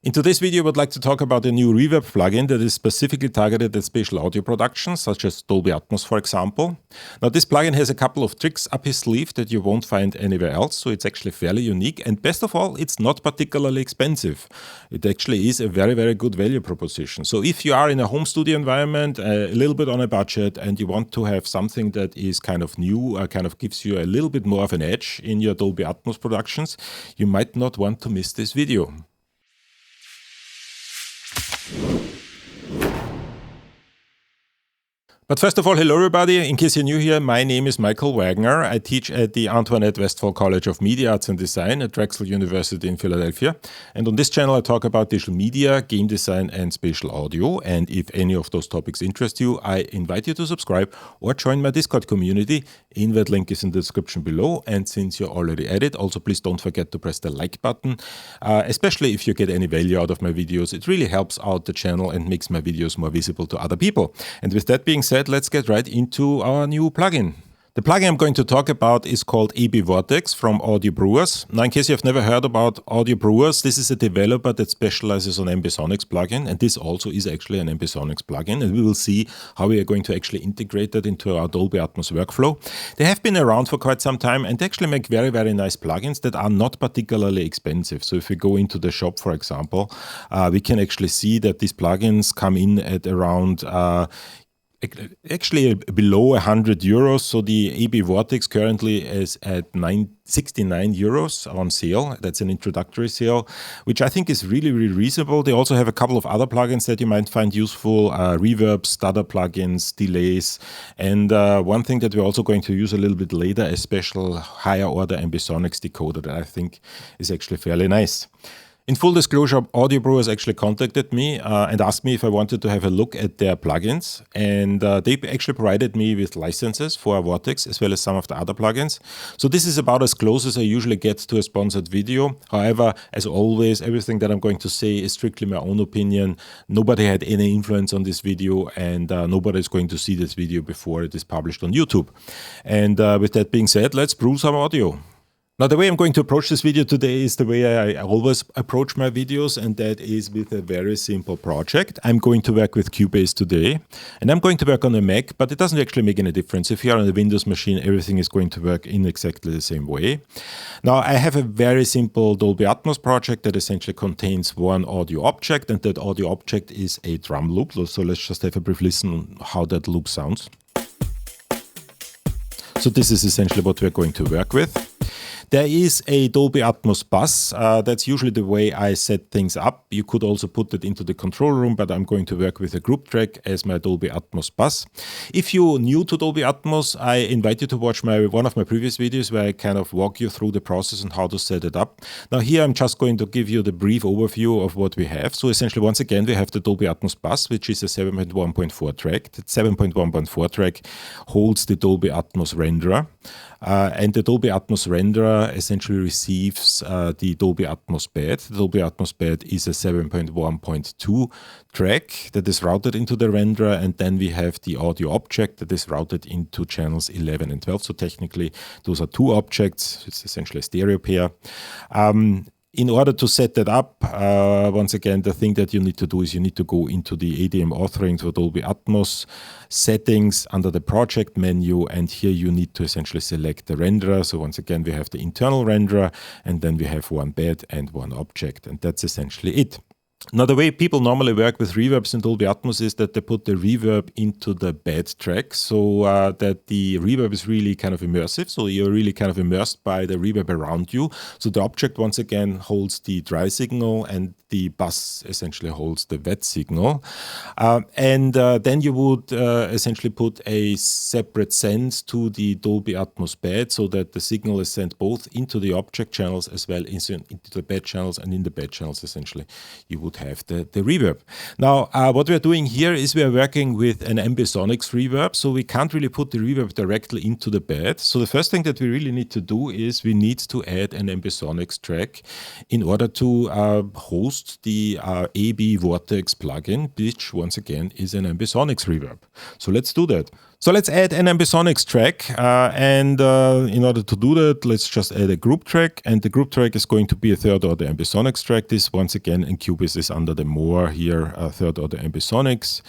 In today's video, I would like to talk about a new reverb plugin that is specifically targeted at spatial audio production, such as Dolby Atmos, for example. Now, this plugin has a couple of tricks up his sleeve that you won't find anywhere else, so it's actually fairly unique. And best of all, it's not particularly expensive. It actually is a very, very good value proposition. So if you are in a home studio environment, a little bit on a budget, and you want to have something that is kind of new, kind of gives you a little bit more of an edge in your Dolby Atmos productions, you might not want to miss this video. But first of all, hello everybody. In case you're new here, my name is Michael Wagner. I teach at the Antoinette Westphal College of Media Arts and Design at Drexel University in Philadelphia. And on this channel, I talk about digital media, game design, and spatial audio. And if any of those topics interest you, I invite you to subscribe or join my Discord community. Invite link is in the description below. And since you're already at it, also please don't forget to press the like button, especially if you get any value out of my videos. It really helps out the channel and makes my videos more visible to other people. And with that being said, let's get right into our new plugin. The plugin I'm going to talk about is called vortEx from Brewers. Now, in case you've never heard about Brewers, this is a developer that specializes on Ambisonics plugin, and this also is actually an Ambisonics plugin, and we will see how we are going to actually integrate that into our Dolby Atmos workflow. They have been around for quite some time and they actually make very, very nice plugins that are not particularly expensive. So if we go into the shop, for example, we can actually see that these plugins come in at around actually below 100 euros. So the vortEx currently is at 69 euros on sale. That's an introductory sale, which I think is really, really reasonable. They also have a couple of other plugins that you might find useful, reverb, stutter plugins, delays. And one thing that we're also going to use a little bit later, a special higher order Ambisonics decoder that I think is actually fairly nice. In full disclosure, Brewers actually contacted me and asked me if I wanted to have a look at their plugins. And they actually provided me with licenses for vortEx as well as some of the other plugins. So this is about as close as I usually get to a sponsored video. However, as always, everything that I'm going to say is strictly my own opinion. Nobody had any influence on this video, and nobody is going to see this video before it is published on YouTube. And with that being said, let's brew some audio. Now, the way I'm going to approach this video today is the way I always approach my videos, and that is with a very simple project. I'm going to work with Cubase today, and I'm going to work on a Mac, but it doesn't actually make any difference. If you're on a Windows machine, everything is going to work in exactly the same way. Now, I have a very simple Dolby Atmos project that essentially contains one audio object, and that audio object is a drum loop. So let's just have a brief listen on how that loop sounds. So this is essentially what we're going to work with. There is a Dolby Atmos bus. That's usually the way I set things up. You could also put it into the control room, but I'm going to work with a group track as my Dolby Atmos bus. If you're new to Dolby Atmos, I invite you to watch one of my previous videos where I kind of walk you through the process and how to set it up. Now here I'm just going to give you the brief overview of what we have. So essentially, once again, we have the Dolby Atmos bus, which is a 7.1.4 track. That 7.1.4 track holds the Dolby Atmos renderer. And the Dolby Atmos renderer essentially receives the Dolby Atmos bed. The Dolby Atmos bed is a 7.1.2 track that is routed into the renderer, and then we have the audio object that is routed into channels 11 and 12. So technically, those are two objects. It's essentially a stereo pair. In order to set that up, once again, the thing that you need to do is you need to go into the ADM authoring for Dolby Atmos settings under the project menu, and here you need to essentially select the renderer. So once again, we have the internal renderer, and then we have one bed and one object, and that's essentially it. Now, the way people normally work with reverbs in Dolby Atmos is that they put the reverb into the bed track so that the reverb is really kind of immersive. So you're really kind of immersed by the reverb around you. So the object, once again, holds the dry signal and the bus essentially holds the wet signal. Then you would essentially put a separate send to the Dolby Atmos bed so that the signal is sent both into the object channels as well into the bed channels, and in the bed channels, essentially, you would have the reverb. Now, what we're doing here is we're working with an Ambisonics reverb, so we can't really put the reverb directly into the bed. So the first thing that we really need to do is we need to add an Ambisonics track in order to host the vortEx plugin, which once again is an Ambisonics reverb. So let's do that. So let's add an Ambisonics track, and in order to do that, let's just add a group track, and the group track is going to be a third order Ambisonics track. This once again in Cubase is under the more here, third order Ambisonics.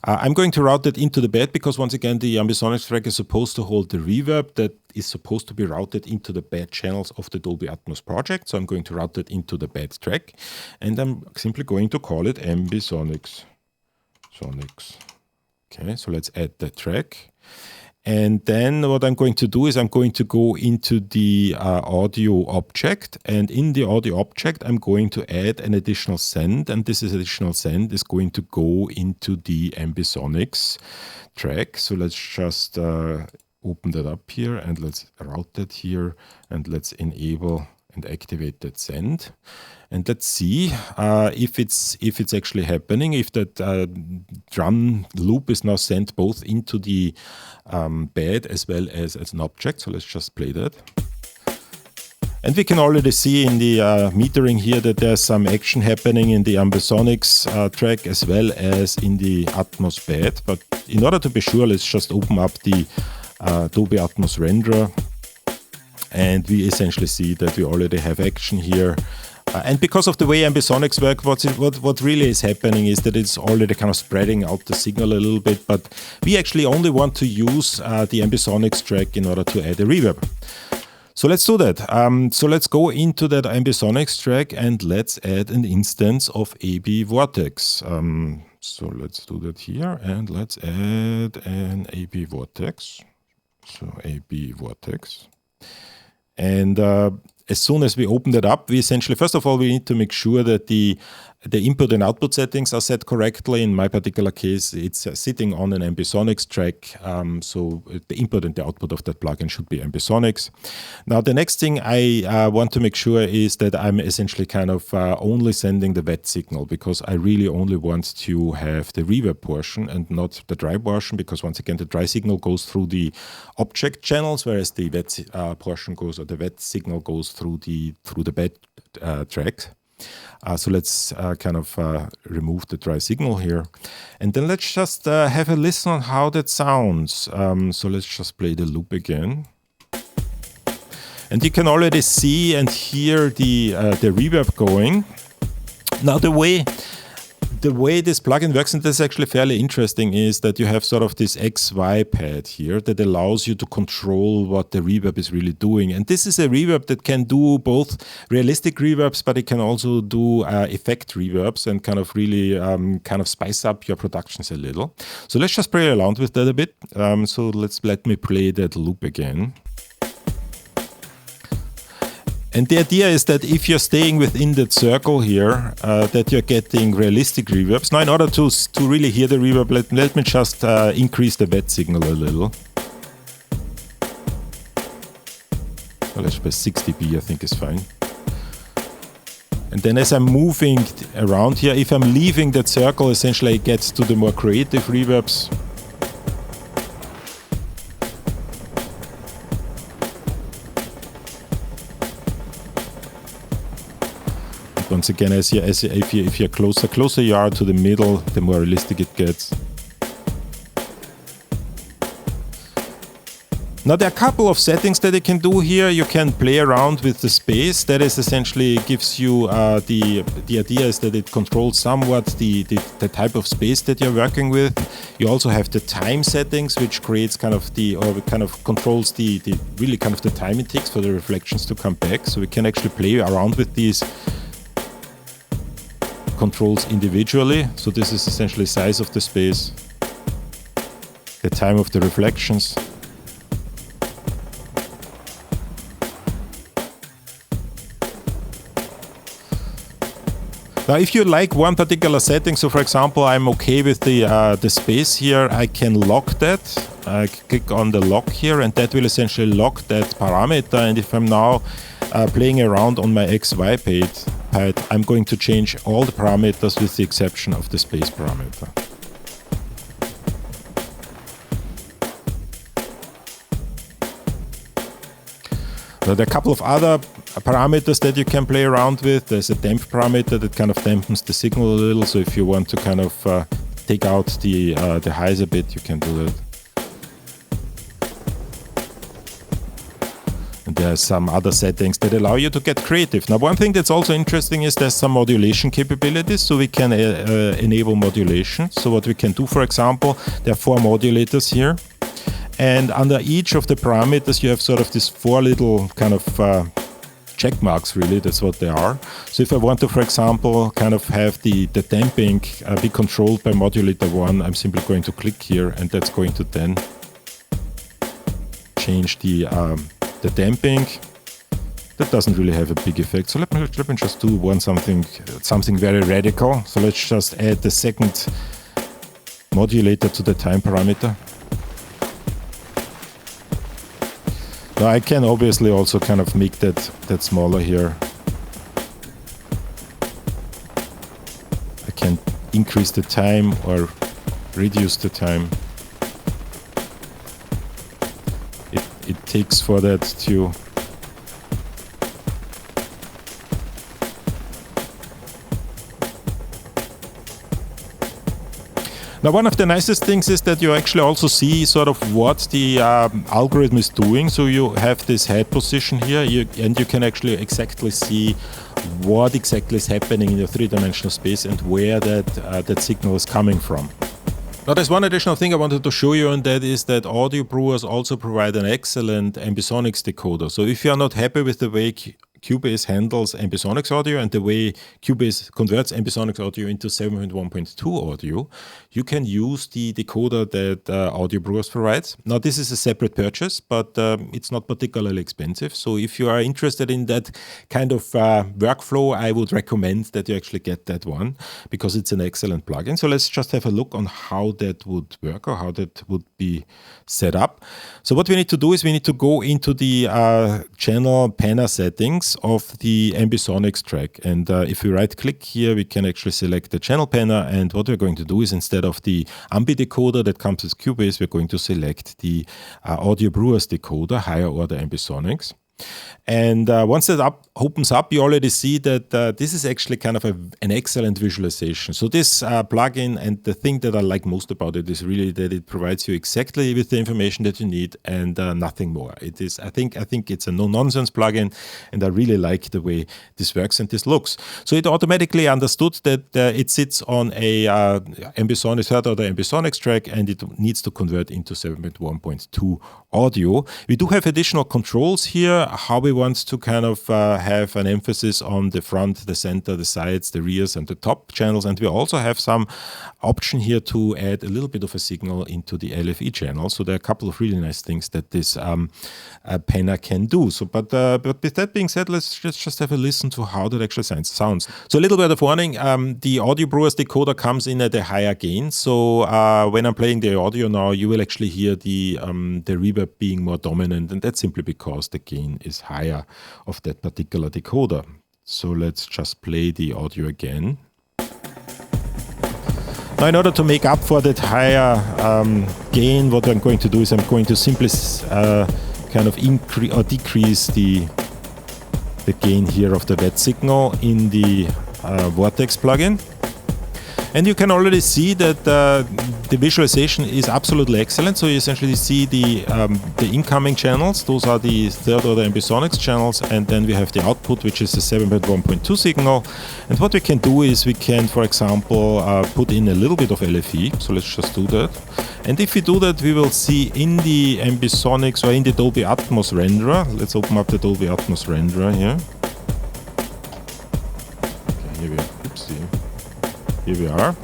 I'm going to route that into the bed because once again the Ambisonics track is supposed to hold the reverb that is supposed to be routed into the bed channels of the Dolby Atmos project. So I'm going to route that into the bed track, and I'm simply going to call it Ambisonics. Okay, so let's add the track. And then what I'm going to do is I'm going to go into the audio object, and in the audio object I'm going to add an additional send, and this additional send is going to go into the Ambisonics track. So let's just open that up here and let's route that here and let's enable and activate that send. And let's see if it's actually happening, if that drum loop is now sent both into the bed as well as an object. So let's just play that. And we can already see in the metering here that there's some action happening in the Ambisonics track as well as in the Atmos bed. But in order to be sure, let's just open up the Dolby Atmos renderer. And we essentially see that we already have action here. And because of the way Ambisonics work, what really is happening is that it's already kind of spreading out the signal a little bit, but we actually only want to use the Ambisonics track in order to add a reverb. So let's do that. So let's go into that Ambisonics track and let's add an instance of AB vortEx. So let's do that here and let's add an AB vortEx. So AB vortEx. And as soon as we open that up, we essentially, first of all, we need to make sure that the input and output settings are set correctly. In my particular case, it's sitting on an Ambisonics track. So the input and the output of that plugin should be Ambisonics. Now, the next thing I want to make sure is that I'm essentially kind of only sending the wet signal, because I really only want to have the reverb portion and not the dry portion, because once again, the dry signal goes through the object channels, whereas the wet portion goes, or the wet signal goes through the bed track. So let's kind of remove the dry signal here. And then let's just have a listen on how that sounds. So let's just play the loop again. And you can already see and hear the reverb going. Now the way this plugin works, and this is actually fairly interesting, is that you have sort of this XY pad here that allows you to control what the reverb is really doing. And this is a reverb that can do both realistic reverbs, but it can also do effect reverbs and kind of really kind of spice up your productions a little. So let's just play around with that a bit. So let me play that loop again. And the idea is that if you're staying within that circle here, that you're getting realistic reverbs. Now, in order to really hear the reverb, let me just increase the wet signal a little. Well, let's play 60 dB, I think is fine. And then as I'm moving around here, if I'm leaving that circle, essentially it gets to the more creative reverbs. Once again, if you're closer you are to the middle, the more realistic it gets. Now there are a couple of settings that you can do here. You can play around with the space. That is essentially gives you the idea is that it controls somewhat the type of space that you're working with. You also have the time settings, which creates kind of controls the really kind of the time it takes for the reflections to come back. So we can actually play around with these controls individually. So this is essentially size of the space, the time of the reflections. Now, if you like one particular setting, so for example, I'm okay with the space here, I can lock that. I click on the lock here, and that will essentially lock that parameter. And if I'm now playing around on my XY pad, I'm going to change all the parameters with the exception of the space parameter. Now, there are a couple of other parameters that you can play around with. There's a damp parameter that kind of dampens the signal a little. So if you want to kind of take out the highs a bit, you can do that. there's some other settings that allow you to get creative. Now, one thing that's also interesting is there's some modulation capabilities, so we can enable modulation. So what we can do, for example, there are 4 modulators here, and under each of the parameters you have sort of these 4 little kind of check marks, really, that's what they are. So if I want to, for example, kind of have the damping be controlled by modulator 1, I'm simply going to click here, and that's going to then change the damping. That doesn't really have a big effect. So let me just do something very radical. So let's just add the second modulator to the time parameter. Now I can obviously also kind of make that smaller here. I can increase the time or reduce the time. It takes for that to Now, one of the nicest things is that you actually also see sort of what the algorithm is doing. So you have this head position here, and you can actually exactly see what exactly is happening in the 3-dimensional space and where that signal is coming from. Now, there's one additional thing I wanted to show you, and that is that Audio Brewers also provide an excellent Ambisonics decoder. So if you are not happy with the way Cubase handles Ambisonics audio and the way Cubase converts Ambisonics audio into 7.1.2 audio, you can use the decoder that Audio Brewers provides. Now, this is a separate purchase, but it's not particularly expensive. So if you are interested in that kind of workflow, I would recommend that you actually get that one, because it's an excellent plugin. So let's just have a look on how that would work, or how that would be set up. So what we need to do is we need to go into the channel panel settings of the Ambisonics track, and if we right click here, we can actually select the channel panel, and what we're going to do is, instead of the Ambi decoder that comes with Cubase, we're going to select the Audio Brewers decoder, higher order Ambisonics. And once that opens up, you already see that this is actually kind of an excellent visualization. So this plugin, and the thing that I like most about it is really that it provides you exactly with the information that you need and nothing more. It is, I think it's a no-nonsense plugin, and I really like the way this works and this looks. So it automatically understood that it sits on a Ambisonics, third order Ambisonics track, and it needs to convert into 7.1.2 audio. We do have additional controls here, how we want to kind of have an emphasis on the front, the center, the sides, the rears, and the top channels. And we also have some option here to add a little bit of a signal into the LFE channel. So there are a couple of really nice things that this panel can do. So, but with that being said, let's just have a listen to how that actually sounds. So a little bit of warning, the Audio Brewers decoder comes in at a higher gain. So when I'm playing the audio now, you will actually hear the reverb being more dominant, and that's simply because the gain is higher of that particular decoder. So let's just play the audio again. Now, in order to make up for that higher gain, what I'm going to do is I'm going to simply kind of increase or decrease the gain here of the wet signal in the vortEx plugin. And you can already see that the visualization is absolutely excellent. So you essentially see the incoming channels. Those are the third order Ambisonics channels. And then we have the output, which is the 7.1.2 signal. And what we can do is we can, for example, put in a little bit of LFE. So let's just do that. And if we do that, we will see in the Ambisonics or in the Dolby Atmos renderer. Let's open up the Dolby Atmos renderer here. Okay, here we are. Oopsie. Here we are.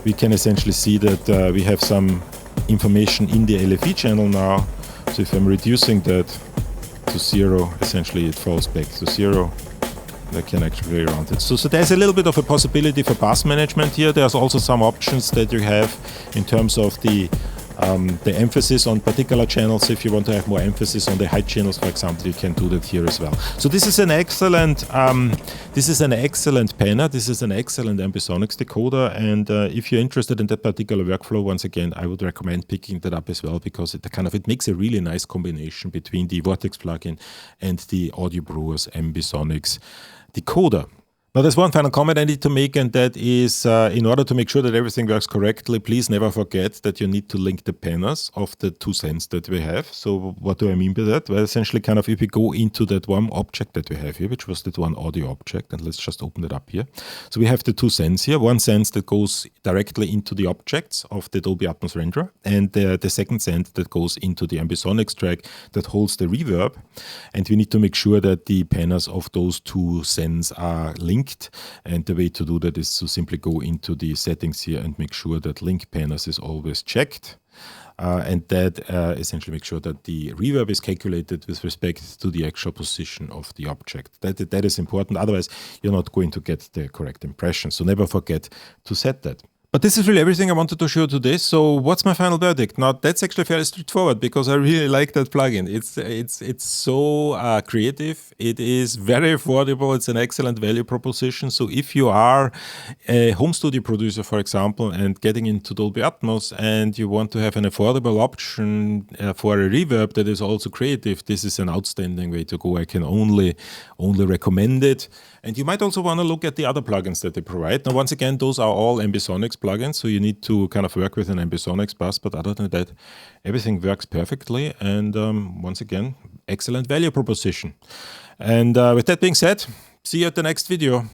We can essentially see that we have some information in the LFE channel now. So if I'm reducing that to 0, essentially it falls back to 0. I can actually play around it. So there's a little bit of a possibility for bass management here. There's also some options that you have in terms of the emphasis on particular channels. If you want to have more emphasis on the high channels, for example, you can do that here as well. So this is an excellent panel. This is an excellent Ambisonics decoder. And if you're interested in that particular workflow, once again, I would recommend picking that up as well, because it makes a really nice combination between the vortEx plugin and the Audio Brewers Ambisonics decoder. Now, there's one final comment I need to make, and that is, in order to make sure that everything works correctly, please never forget that you need to link the panners of the two sends that we have. So what do I mean by that? Well, essentially, kind of if we go into that one object that we have here, which was that one audio object, and let's just open it up here. So we have the two sends here. One sense that goes directly into the objects of the Dolby Atmos renderer, and the second send that goes into the Ambisonics track that holds the reverb. And we need to make sure that the panners of those two sends are linked. And the way to do that is to simply go into the settings here and make sure that link panners is always checked. And that essentially makes sure that the reverb is calculated with respect to the actual position of the object. That is important, otherwise you're not going to get the correct impression. So never forget to set that. But this is really everything I wanted to show today. So what's my final verdict? Now, that's actually fairly straightforward because I really like that plugin. It's so creative. It is very affordable. It's an excellent value proposition. So if you are a home studio producer, for example, and getting into Dolby Atmos and you want to have an affordable option for a reverb that is also creative, this is an outstanding way to go. I can only recommend it. And you might also want to look at the other plugins that they provide. Now, once again, those are all Ambisonics plugins, so you need to kind of work with an Ambisonics bus, but other than that, everything works perfectly. And once again, excellent value proposition. And with that being said, see you at the next video.